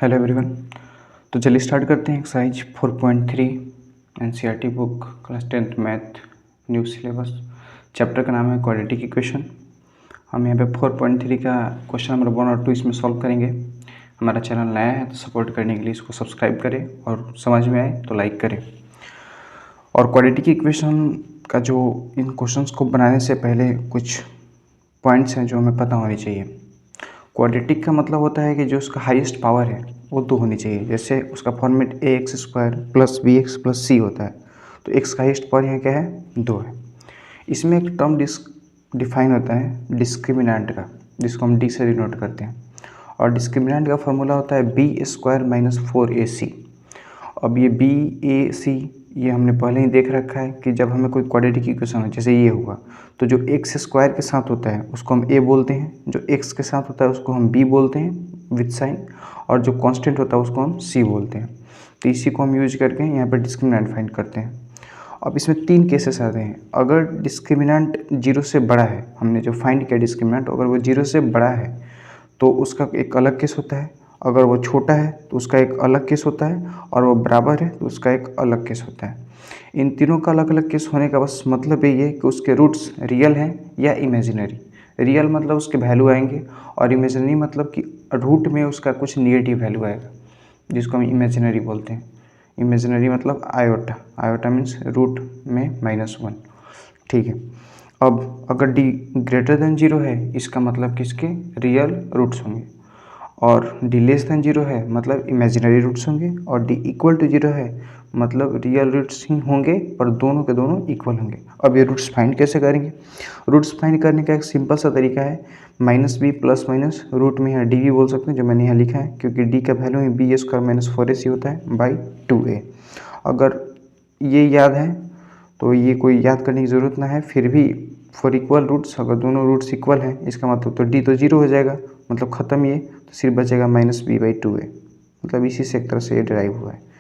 Hello everyone. तो चलिए start करते हैं exercise 4.3 NCERT book class 10th math new syllabus. Chapter का नाम है क्वाड्रेटिक इक्वेशन। हम यहाँ पे 4.3 का क्वेश्चन नंबर 1 और 2 इसमें सॉल्व करेंगे। हमारा चैनल नया है तो सपोर्ट करने के लिए इसको सब्सक्राइब करें और समझ में आए तो लाइक करें। और क्वाड्रेटिक इक्वेशन का जो इन क्वेश्चंस को बनाने से पहले कुछ पॉइंट्स हैं जो हमें पता होनी चाहिए। क्वाड्रेटिक का मतलब होता है कि जो उसका हाईएस्ट पावर है वो 2 होनी चाहिए। जैसे उसका format ax² plus bx plus c होता है, तो x का हाईएस्ट पावर यहाँ क्या है, 2 है। इसमें एक टर्म डिफाइन होता है डिस्क्रिमिनेंट का, जिसको हम d से डिनोट करते हैं। और डिस्क्रिमिनेंट का फॉर्मूला होता है b² माइनस 4ac। अब ये बी ए सी ये हमने पहले ही देख रखा है कि जब हमें कोई क्वाड्रेटिक इक्वेशन हो, जैसे ये हुआ, तो जो x² के साथ होता है उसको हम a बोलते हैं, जो x के साथ होता है उसको हम b बोलते हैं विथ साइन, और जो कांस्टेंट होता है उसको हम c बोलते हैं। तो इसी को हम यूज करके यहाँ पर डिस्क्रिमिनेंट फाइंड करते हैं। अब इसमें 3 केसेस आते हैं। अगर डिस्क्रिमिनेंट 0 से बड़ा है, हमने जो फाइंड किया डिस्क्रिमिनेंट, अगर वो 0 से बड़ा है तो उसका एक अलग केस होता है। अगर वो छोटा है तो उसका एक अलग केस होता है, और वो बराबर है तो उसका एक अलग केस होता है। इन तीनों का अलग अलग केस होने का बस मतलब यही है कि उसके रूट्स रियल हैं या इमेजिनरी। रियल मतलब उसके वैल्यू आएंगे, और इमेजिनरी मतलब कि रूट में उसका कुछ निगेटिव वैल्यू आएगा, जिसको हम इमेजिनरी बोलते हैं। इमेजिनरी मतलब आयोटा, आयोटा मीन्स रूट में -1। ठीक है। अब अगर d ग्रेटर देन 0 है, इसका मतलब कि इसके रियल रूट्स होंगे, और d लेस देन 0 है मतलब इमेजिनरी रूट्स होंगे, और d इक्वल टू 0 है मतलब रियल रूट्स ही होंगे, पर दोनों के दोनों इक्वल होंगे। अब ये रूट्स फाइंड कैसे करेंगे? रूट्स फाइंड करने का एक सिंपल सा तरीका है -b प्लस माइनस रूट में यहाँ d भी बोल सकते हैं, जो मैंने यहाँ लिखा है, क्योंकि d का वैल्यू ही b² माइनस 4ac होता है बाई 2a। अगर ये याद है तो ये कोई याद करने की ज़रूरत ना है। फिर भी फॉर इक्वल रूट्स, अगर दोनों रूट्स इक्वल हैं इसका मतलब तो d तो 0 हो जाएगा, मतलब ख़त्म ये, तो सिर्फ बचेगा -b/2a। मतलब इसी से एक तरह से ये डिराइव हुआ है।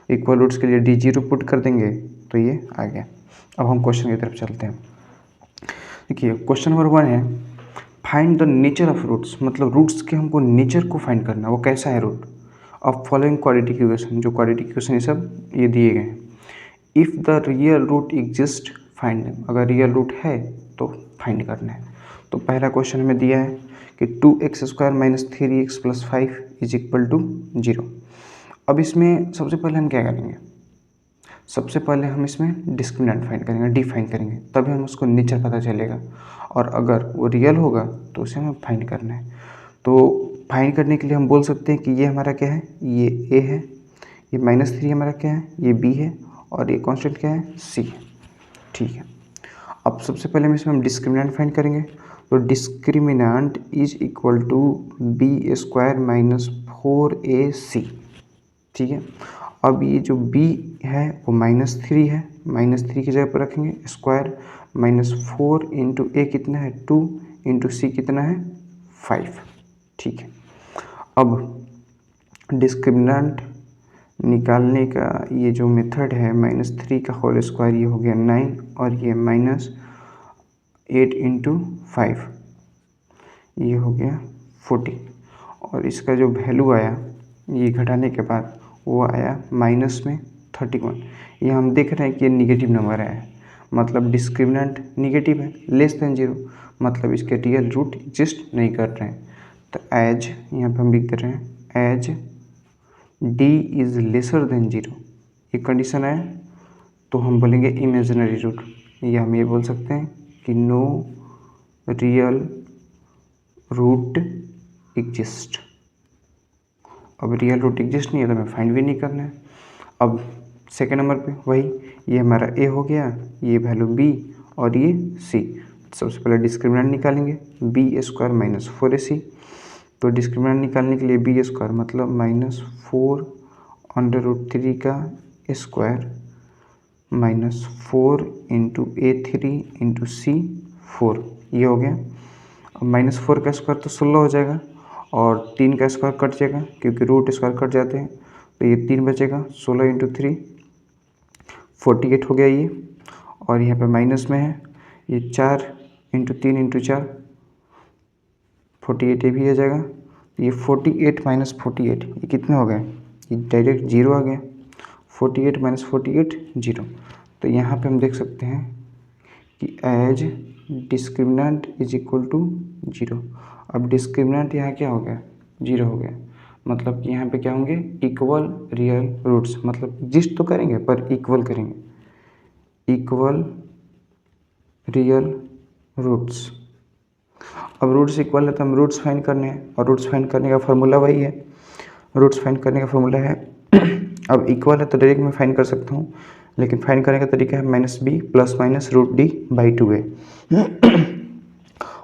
इक्वल रूट्स के लिए d 0 पुट कर देंगे तो ये आ गया। अब हम क्वेश्चन की तरफ चलते हैं। देखिए क्वेश्चन नंबर 1 है find the nature of roots, मतलब रूट्स के हमको नेचर को फाइंड करना, वो कैसा है root of following quadratic equation. जो क्वाड्रेटिक इक्वेशन ये सब ये दिए गए हैं। If the real root exist find them, अगर रियल रूट है तो फाइंड करना है। तो पहला क्वेश्चन हमें दिया है कि 2x² minus 3x plus 5 is equal to 0। अब इसमें सबसे पहले हम क्या करेंगे, सबसे पहले हम इसमें डिस्क्रिमिनेंट फाइंड करेंगे, डी फाइंड करेंगे, तभी हम उसको नेचर पता चलेगा। और अगर वो रियल होगा तो उसे हमें फाइंड करना है। तो फाइंड करने के लिए हम बोल सकते हैं कि ये हमारा क्या है, ये a है, ये -3 हमारा क्या है, ये b है, और ये कांस्टेंट क्या है, c है। ठीक है। अब सबसे पहले हम डिस्क्रिमिनेंट फाइंड करेंगे। तो discriminant is equal to b² minus 4ac। ठीक है। अब ये जो b है वो -3 है, -3 की जगह पर रखेंगे स्क्वायर, -4 इंटू a कितना है 2, इंटू c कितना है 5। ठीक है। अब डिस्क्रिमिनेंट निकालने का ये जो मेथड है, -3 का होल स्क्वायर, ये हो गया 9, और ये -8 इंटू 5 ये हो गया 40, और इसका जो वैल्यू आया ये घटाने के बाद वो आया -31। ये हम देख रहे हैं कि ये निगेटिव नंबर आया है, मतलब डिस्क्रिमिनेंट निगेटिव है, लेस देन 0, मतलब इसके रियल रूट एग्जिस्ट नहीं कर रहे हैं। तो एज यहाँ पे हम लिख दे रहे हैं as d is lesser than 0, ये कंडीशन है, तो हम बोलेंगे इमेजिनरी रूट, या हम ये बोल सकते हैं कि नो रियल रूट एग्जिस्ट। अब रियल रूट एग्जिस्ट नहीं है तो हमें फाइंड भी नहीं करना है। अब सेकेंड नंबर पे वही, ये हमारा a हो गया, ये वैल्यू b, और ये c। सबसे पहले डिस्क्रिमिनेंट निकालेंगे, b² माइनस 4ac। तो डिस्क्रिमिनेंट निकालने के लिए b² मतलब -4√3 का square -4 into a3 into c 4, ये हो गया। अब -4 का स्क्वायर तो 16 हो जाएगा, और 3 का स्क्वायर कट जाएगा क्योंकि रूट स्क्वायर कट जाते हैं, तो ये 3 बचेगा, 16 इंटू 3 48 हो गया ये, और यहाँ पे माइनस में है ये 4 इंटू 3 इंटू 4 48 ये भी आ जाएगा, ये 48 माइनस 48 ये कितने हो गए, ये डायरेक्ट जीरो आ गया। 48 माइनस 48 जीरो। तो यहाँ पे हम देख सकते हैं कि as discriminant is equal to zero. अब डिस्क्रिमिनेंट यहाँ क्या हो गया, जीरो हो गया। मतलब कि यहाँ पे क्या होंगे, इक्वल रियल रूट्स। मतलब एग्जिस्ट तो करेंगे पर इक्वल करेंगे, इक्वल रियल रूट्स। अब रूट्स इक्वल है तो हम रूट्स फाइंड करने हैं, और रूट्स फाइंड करने का फॉर्मूला वही है, रूट्स फाइंड करने का फॉर्मूला है अब इक्वल है तो डायरेक्ट मैं फाइंड कर सकता हूँ, लेकिन फाइंड करने का तरीका है minus b plus minus root d by 2a।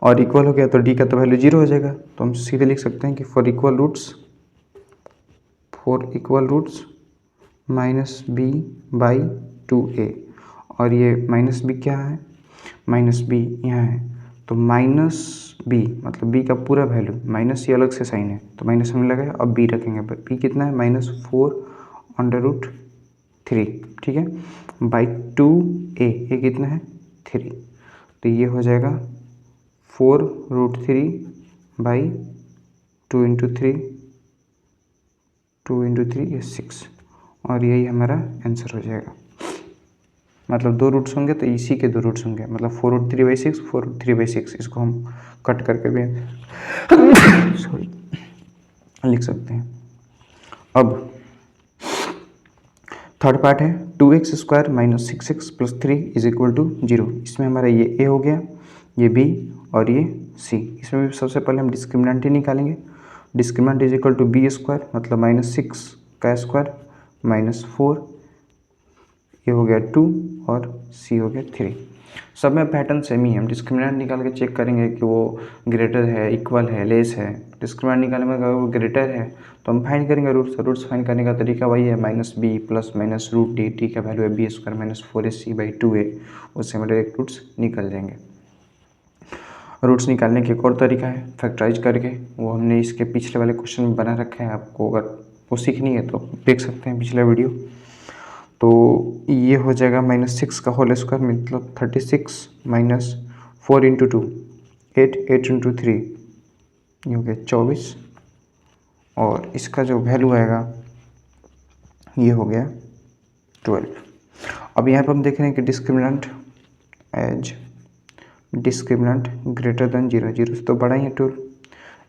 और इक्वल हो गया तो डी का तो वैल्यू जीरो हो जाएगा, तो हम सीधे लिख सकते हैं कि for equal roots minus b by 2a। और ये माइनस बी क्या है, माइनस बी यहाँ है, तो माइनस बी मतलब बी का पूरा वैल्यू, माइनस ये अलग से साइन है तो माइनस हमने लगाया, अब बी रखेंगे, बी कितना है -4/√3, ठीक है, बाई 2a, ये कितना है 3, तो ये हो जाएगा 4√3 बाई 2 × 3, 2 × 3 ये 6, और यही हमारा आंसर हो जाएगा। मतलब दो रूट्स होंगे तो इसी के दो रूट्स होंगे, मतलब 4√3/6, 4√3/6, इसको हम कट करके भी सॉरी लिख सकते हैं। अब थर्ड पार्ट है 2x² - 6x + 3 = 0। इसमें हमारा ये a हो गया, ये b और ये c। इसमें भी सबसे पहले हम डिस्क्रिमिनेंट ही निकालेंगे। डिस्क्रिमिनेंट = b² मतलब -6 का स्क्वायर -4, ये हो गया 2 और c हो गया 3। सब में पैटर्न सेम ही है। हम डिस्क्रिमिनेंट निकाल के चेक करेंगे कि वो ग्रेटर है, इक्वल है, लेस है। डिस्क्रिमिनेंट निकालने में अगर वो ग्रेटर है तो हम फाइंड करेंगे रूट्स फाइंड करने का तरीका वही है, -b plus minus root d, d का वैल्यू है b² - 4ac/2a, उससे हमारे एक रूट्स निकल जाएंगे। रूट्स निकालने के एक और तरीका है फैक्टराइज करके, वो हमने इसके पिछले वाले क्वेश्चन में बना रखा है, आपको अगर वो सीखनी है तो देख सकते हैं पिछला वीडियो। तो ये हो जाएगा -6 का होल स्क्वायर मतलब 36 माइनस 4 × 2 8, 8 × 3 ये हो गया 24, और इसका जो वैल्यू आएगा ये हो गया 12। अब यहाँ पर हम देख रहे हैं कि discriminant as discriminant greater than 0, 0 से तो बड़ा ही है 12।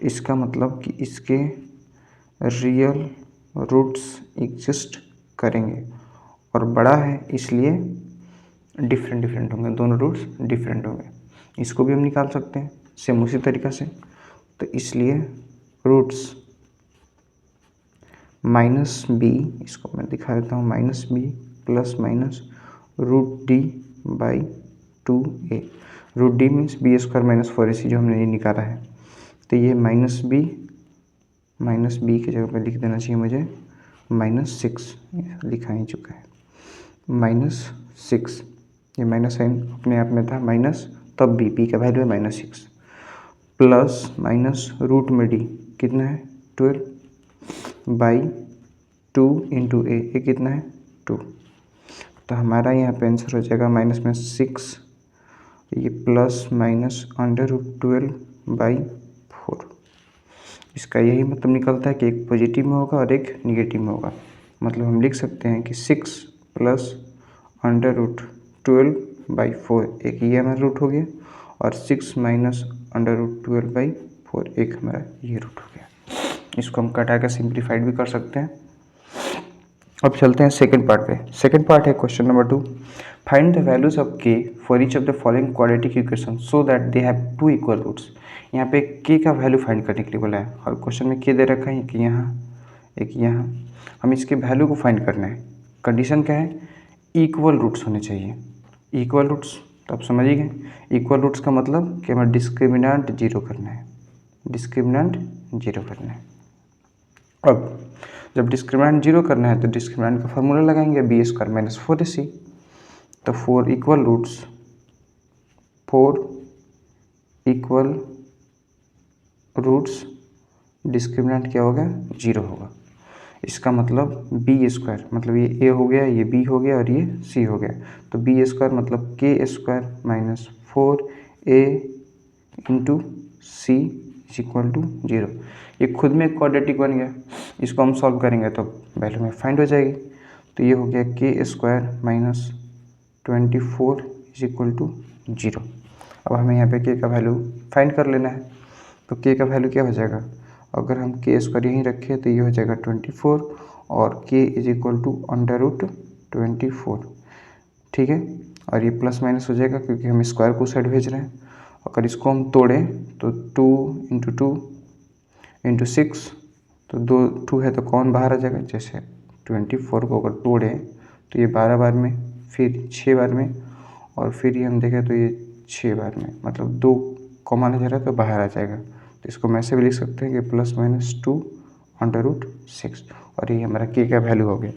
इसका मतलब कि इसके रियल रूट्स एग्जिस्ट करेंगे, और बड़ा है इसलिए डिफरेंट होंगे, दोनों रूट्स डिफरेंट होंगे। इसको भी हम निकाल सकते हैं सेम उसी तरीक़ा से। तो इसलिए रूट्स -b, इसको मैं दिखा देता हूँ, -b plus minus root d by 2a। Root d means b² - 4ac जो हमने ये निकाला है। तो ये -b की जगह पे लिख देना चाहिए मुझे -6, लिखा ही चुका है -6। ये माइनस साइन अपने आप में था माइनस, तब b का वैल्यू है -6 प्लस माइनस रूट में d कितना है 12 बाई 2 × a, ये कितना है 2। तो हमारा यहाँ पे आंसर हो जाएगा -6, ये प्लस माइनस √12/4। इसका यही मतलब निकलता है कि एक पॉजिटिव में होगा और एक निगेटिव में होगा। मतलब हम लिख सकते हैं कि 6 प्लस √12/4, एक ये हमारा रूट हो गया, और 6 माइनस √12/4 एक हमारा ये रूट हो गया। इसको हम कटा कर सिंप्लीफाइड भी कर सकते हैं। अब चलते हैं सेकंड पार्ट पे। सेकंड पार्ट है question number 2, find the values of k for each of the following quadratic equation so that they have 2 equal roots. यहाँ पे k का वैल्यू फाइंड करने के लिए बोला है, और क्वेश्चन में k दे रखा है कि यहाँ एक यहाँ, हम इसके वैल्यू को फाइंड करना है। कंडीशन क्या है, इक्वल रूट्स होने चाहिए। इक्वल रूट्स तो आप समझ ही गए, इक्वल रूट्स का मतलब कि हमें डिस्क्रिमिनेंट जीरो करना है, डिस्क्रिमिनेंट जीरो करना है। अब जब डिस्क्रिमिनेंट जीरो करना है तो डिस्क्रिमिनेंट का फॉर्मूला लगाएंगे b² - 4ac। तो 4 इक्वल रूट्स डिस्क्रिमिनेंट क्या होगा, जीरो होगा। इसका मतलब b² मतलब ये a हो गया, ये b हो गया और ये c हो गया। तो b² मतलब k² - 4a × c is equal to 0। ये खुद में क्वाड्रेटिक बन गया, इसको हम सॉल्व करेंगे तो वैल्यू में फाइंड हो जाएगी। तो ये हो गया के square minus 24 is equal to 0। अब हमें यहाँ पे के का वैल्यू फाइंड कर लेना है। तो के का वैल्यू क्या हो जाएगा, अगर हम के स्क्वायर यहीं रखें तो ये हो जाएगा 24 और के इज इक्वल टू √24, ठीक है। और ये प्लस माइनस हो जाएगा क्योंकि हम स्क्वायर को साइड भेज रहे हैं। अगर इसको हम तोड़ें तो 2 × 2 × 6, तो 2 है तो कौन बाहर आ जाएगा। जैसे 24 को अगर तोड़ें तो ये 12 बार में, फिर 6 बार में, और फिर ये हम देखें तो ये 6 बार में, मतलब 2 कॉमन आ जा रहा है तो बाहर आ जाएगा। तो इसको हम ऐसे भी लिख सकते हैं कि +-2/√6, और ये हमारा के का वैल्यू हो गया।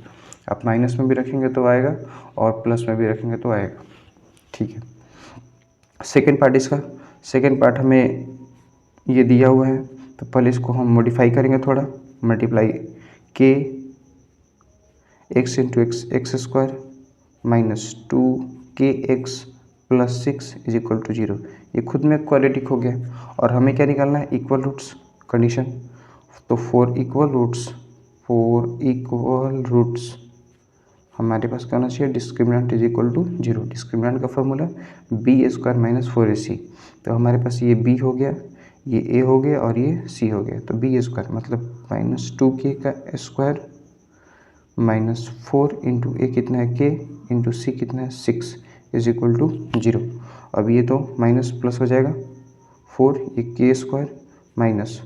आप माइनस में भी रखेंगे तो आएगा और प्लस में भी रखेंगे तो आएगा, ठीक है। सेकेंड पार्ट इसका, सेकेंड पार्ट हमें ये दिया हुआ है, तो पहले इसको हम मॉडिफाई करेंगे थोड़ा। मल्टीप्लाई के x × x² minus 2kx + 6 is equal to 0। ये खुद में क्वाड्रेटिक हो गया और हमें क्या निकालना है, इक्वल रूट्स कंडीशन। तो 4 इक्वल रूट्स हमारे पास क्या होना चाहिए, discriminant is equal to 0। Discriminant का फॉर्मूला b² - 4ac। तो हमारे पास ये b हो गया, ये a हो गया और ये c हो गया। तो b² मतलब -2k का स्क्वायर माइनस 4 × a कितना है k × c कितना है 6 इज इक्वल टू 0। अब ये तो माइनस प्लस हो जाएगा, 4 ये k² minus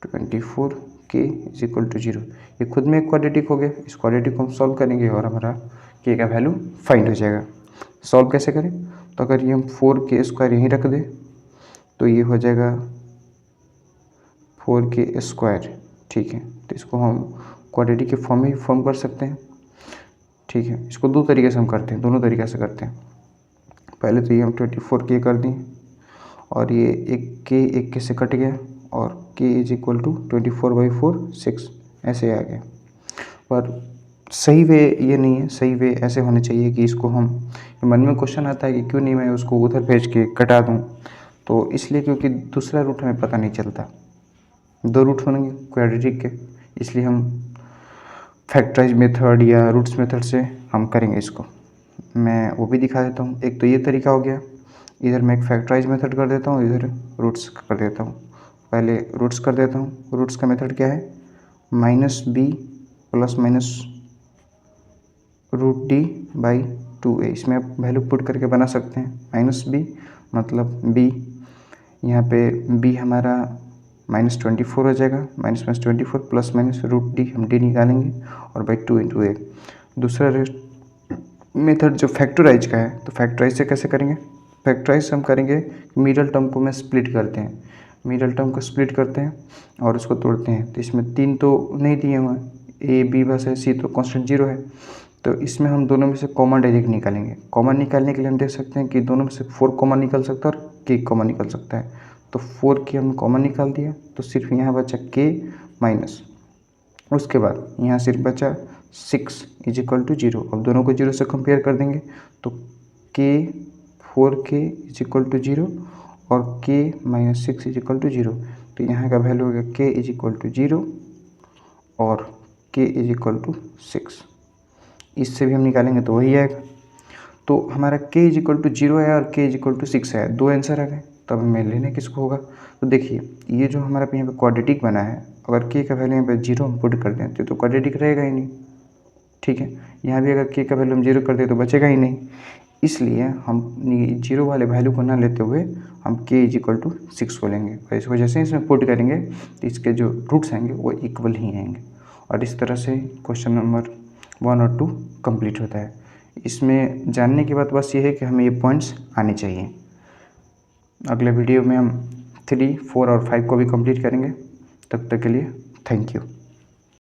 24k is equal to 0। ये खुद में क्वाड्रेटिक हो गया। इस क्वाड्रेटिक को हम सॉल्व करेंगे और हमारा k का वैल्यू फाइंड हो जाएगा। सॉल्व कैसे करें, तो अगर ये हम 4k² यहीं रख दें तो ये हो जाएगा 4k², ठीक है। तो इसको हम क्वाड्रेटिक के फॉर्म में ही फॉर्म कर सकते हैं, ठीक है। इसको दो तरीके से हम करते हैं, दोनों तरीके से करते हैं। पहले तो ये हम 24k कर दें और ये एक के से कट गया और k इज इक्वल टू 24/4 6 ऐसे आ गया। पर सही वे ये नहीं है, सही वे ऐसे होने चाहिए कि इसको हम, मन में क्वेश्चन आता है कि क्यों नहीं मैं उसको उधर भेज के कटा दूं, तो इसलिए क्योंकि दूसरा रूट हमें पता नहीं चलता। दो रूट होंगे क्वाड्रेटिक के, इसलिए हम फैक्टराइज मेथड या रूट्स मेथड से हम करेंगे इसको। मैं वो भी दिखा देता हूँ। एक तो ये तरीका हो गया, इधर मैं एक फैक्टराइज मेथड कर देता हूँ, इधर रूट्स कर देता हूँ। पहले रूट्स कर देता हूँ। रूट्स का मेथड क्या है, -b ± √d/2a। इसमें आप वैल्यू पुट करके बना सकते हैं। -b मतलब b, यहाँ पे b हमारा -24 हो जाएगा, -24 ± √d, हम d निकालेंगे और /2 × a। दूसरा मेथड जो फैक्टराइज का है, तो फैक्टराइज से कैसे करेंगे, फैक्टराइज से हम करेंगे मिडल टर्म को में स्प्लिट करते हैं, मिडल टर्म को स्प्लिट करते हैं और उसको तोड़ते हैं। तो इसमें 3 तो नहीं दिए हुए हैं, a b बस है, c तो कांस्टेंट 0 है। तो इसमें हम दोनों में से कॉमन डायरेक्ट निकालेंगे। कॉमन निकालने के लिए हम देख सकते हैं कि दोनों में से 4 कॉमन निकल सकता है और k कॉमन निकल सकता है। तो 4 की हम कॉमन निकाल दिया, तो सिर्फ यहाँ बचा k माइनस, उसके बाद यहाँ सिर्फ बचा 6 इज इक्वल टू 0। अब दोनों को 0 से कंपेयर कर देंगे तो k 4k is equal to 0 और k - 6 इज इक्वल टू 0। तो यहाँ का वैल्यू हो गया k इज इक्वल टू 0 और k इज इक्वल टू 6। इससे भी हम निकालेंगे तो वही आएगा। तो हमारा k इज इक्वल टू 0 है और k इज इक्वल टू 6 है, दो आंसर आ गए। तो अब हमें लेने किसको होगा, तो देखिए ये जो हमारा यहाँ पे क्वाड्रेटिक बना है, अगर k का वैल्यू यहाँ पे 0 हम पुट कर दें तो क्वाड्रेटिक रहेगा ही नहीं, ठीक है। यहाँ भी अगर k का वैल्यू हम 0 कर दें तो बचेगा ही नहीं। इसलिए हम 0 वाले वैल्यू को ना लेते हुए हम k इज इक्वल टू 6 को लेंगे और इसको जैसे इसमें पुट करेंगे तो इसके जो रूट्स आएंगे वो इक्वल ही आएंगे। और इस तरह से क्वेश्चन नंबर 1 और 2 कंप्लीट होता है। इसमें जानने की बात बस ये है कि हमें ये पॉइंट्स आने चाहिए। अगले वीडियो में हम 3, 4 और 5 को भी कंप्लीट करेंगे। तब तक के लिए थैंक यू।